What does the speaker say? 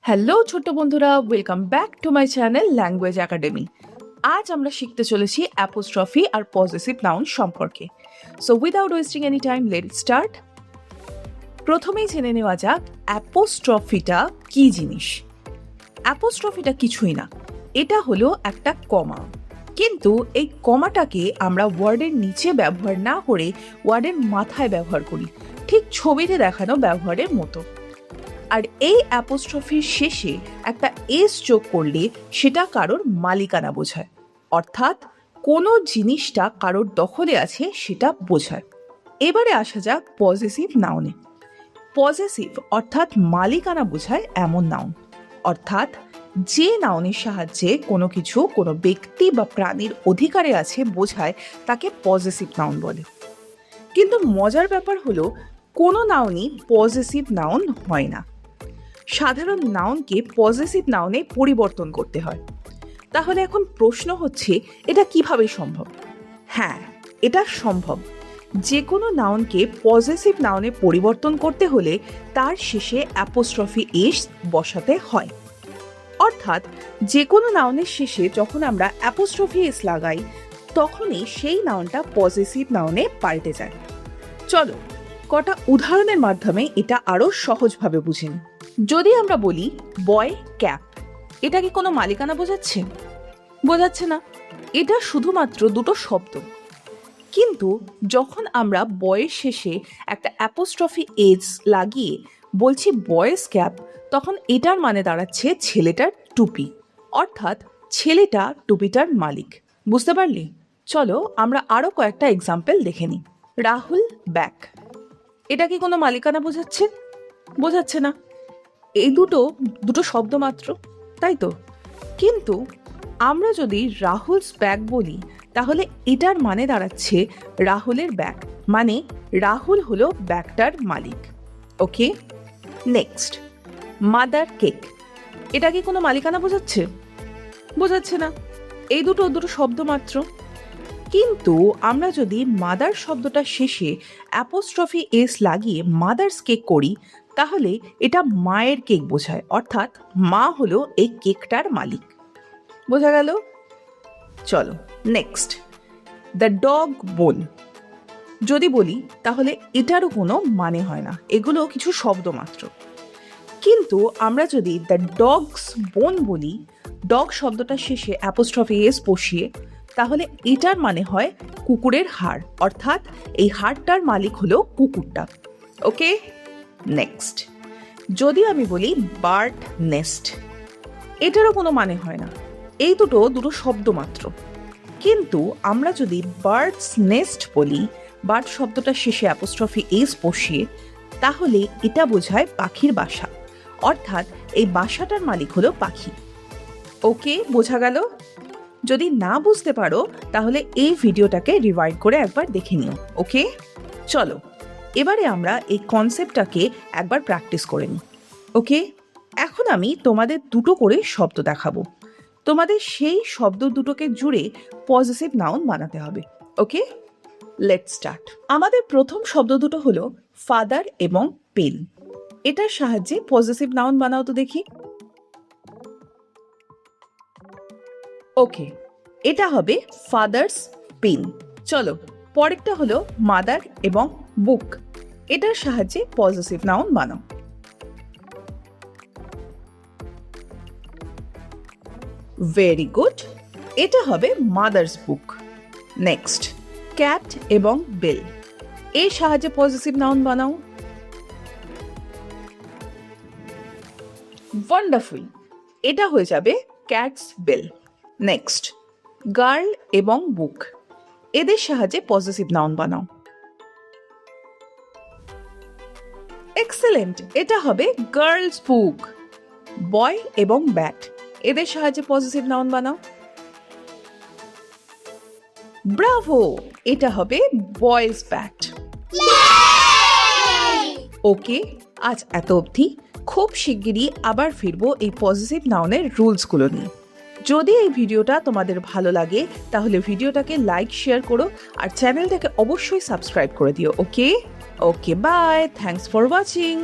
Hello ছোট্ট বন্ধুরা, welcome back to my channel language academy. আজ আমরা শিখতে চলেছি অ্যাপোস্ট্রফি আর পজেসিভ নাউন সম্পর্কে। So without wasting any time, let's start. প্রথমেই জেনে নেওয়া যাক অ্যাপোস্ট্রফিটা কি জিনিস। অ্যাপোস্ট্রফিটা কিছুই না, এটা হলো একটা কমা। কিন্তু এই কমাটাকে আমরা ওয়ার্ডের নিচে ব্যবহার না করে ওয়ার্ডের মাথায় ব্যবহার করি, ঠিক ছবিতে দেখানো ব্যবহারের মতো। আর এই অ্যাপোস্ট্রফির শেষে একটা এস যোগ করলে সেটা কারোর মালিকানা বোঝায়, অর্থাৎ কোনো জিনিসটা কারোর দখলে আছে সেটা বোঝায়। এবারে আসা যাক পজেসিভ নাউনে। পজেসিভ অর্থাৎ মালিকানা বোঝায় এমন নাউন, অর্থাৎ যে নাউনের সাহায্যে কোনো কিছু কোনো ব্যক্তি বা প্রাণীর অধিকারে আছে বোঝায় তাকে পজেসিভ নাউন বলে। কিন্তু মজার ব্যাপার হলো কোনো নাউনই পজেসিভ নাউন হয় না। সাধারণ নাউনকে পজেসিভ নাউনে পরিবর্তন করতে হয়। তাহলে এখন প্রশ্ন হচ্ছে, এটা কিভাবে সম্ভব? হ্যাঁ, এটা সম্ভব। যে কোনো নাউনকে পজেসিভ নাউনে পরিবর্তন করতে হলে তার শেষে অ্যাপোস্ট্রফি এস বসাতে হয়। অর্থাৎ যে কোনো নাউনের শেষে যখন আমরা অ্যাপোস্ট্রফি এস লাগাই তখনই সেই নাউনটা পজেসিভ নাউনে পাল্টে যায়। চলো কটা উদাহরণের মাধ্যমে এটা আরো সহজভাবে বুঝে নিই। যদি আমরা বলি বয় ক্যাপ, এটা কি কোনো মালিকানা বোঝাচ্ছে? বোঝাচ্ছে না, এটা শুধুমাত্র দুটো শব্দ। কিন্তু যখন আমরা বয়ের শেষে একটা অ্যাপোস্ট্রফি এস লাগিয়ে বলছি বয়েস ক্যাপ, তখন এটার মানে দাঁড়াচ্ছে ছেলেটার টুপি, অর্থাৎ ছেলেটা টুপিটার মালিক। বুঝতে পারলি? চলো আমরা আরো কয়েকটা এক্সাম্পল দেখে নিই। রাহুল ব্যাক, এটা কি কোনো মালিকানা বোঝাচ্ছে? বোঝাচ্ছে না, এই দুটো শব্দ মাত্র, তাই তো? কিন্তু আমরা যদি রাহুলস ব্যাগ বলি তাহলে এটার মানে দাঁড়াচ্ছে রাহুলের ব্যাগ, মানে রাহুল হলো ব্যাগটার মালিক। ওকে, নেক্সট মাদার কেক, এটা কি কোনো মালিকানা বোঝাচ্ছে? বোঝাচ্ছে না, এই দুটো শব্দ মাত্র। কিন্তু আমরা যদি মাদার শব্দটা শেষে অ্যাপোস্ট্রফি এস লাগিয়ে মাদার্স কেক করি তাহলে এটা মায়ের কেক বোঝায়, অর্থাৎ মা হলো এই কেকটার মালিক। বোঝা গেল? চলো নেক্সট, দ্য ডগ বোন, যদি বলি তাহলে এটারও কোনো মানে হয় না, এগুলো কিছু শব্দ মাত্র। কিন্তু আমরা যদি দ্য ডগস বোন বলি, ডগ শব্দটা শেষে অ্যাপোস্ট্রফি এস বসিয়ে, তাহলে এটার মানে হয় কুকুরের হাড়, অর্থাৎ এই হাড়টার মালিক হলো কুকুরটা। ওকে, নেক্সট যদি আমি বলি বার্ড নেস্ট, এটারও কোনো মানে হয় না, এই দুটো শব্দ মাত্র। কিন্তু আমরা যদি বার্ডস নেস্ট বলি, বার্ড শব্দটা শেষে অ্যাপোস্ট্রফি এস বসিয়ে, তাহলে এটা বোঝায় পাখির বাসা, অর্থাৎ এই বাসাটার মালিক হলো পাখি। ওকে, বোঝা গেল? যদি না বুঝতে পারো তাহলে এই ভিডিওটাকে রিভাইন্ড করে একবার দেখে নিও। ওকে, চলো এবারে আমরা এই কনসেপ্টটাকে একবার প্র্যাকটিস করে নিই। ওকে, এখন আমি তোমাদের দুটো করে শব্দ দেখাবো, তোমাদের সেই শব্দ দুটোকে জুড়ে পজেসিভ নাউন বানাতে হবে। ওকে, লেটস স্টার্ট। আমাদের প্রথম শব্দ দুটো হলো ফাদার এবং পেন। এটার সাহায্যে পজেসিভ নাউন বানাও তো দেখি। ওকে, এটা হবে ফাদার্স পেন। চলো পরেরটা হলো মাদার এবং বুক। এটার সাহায্যে পজেসিভ নাউন বানাও। ভেরি গুড, এটা হবে মাদার্স বুক। নেক্সট ক্যাট এবং বেল, এর সাহায্যে পজেসিভ নাউন বানাও। ওয়ান্ডারফুল, এটা হয়ে যাবে ক্যাটস বেল। নেক্সট গার্ল এবং বুক, এদের সাহায্যে পজেসিভ নাউন বানাও। এক্সেলেন্ট, এটা হবে গার্লস বুক। বয় এবং ব্যাট, এদের সাহায্যে পজেসিভ নাউন বানাও। ব্রাভো, এটা হবে বয়েজ ব্যাট। ওকে, আজ এত অবধি। খুব শিগগিরই আবার ফিরবো এই পজিটিভ নাউনের রুলসগুলো নিয়ে। যদি এই ভিডিওটা তোমাদের ভালো লাগে তাহলে ভিডিওটাকে লাইক শেয়ার করো আর চ্যানেলটাকে অবশ্যই সাবস্ক্রাইব করে দিও। ওকে, বাই, থ্যাঙ্কস ফর ওয়াচিং।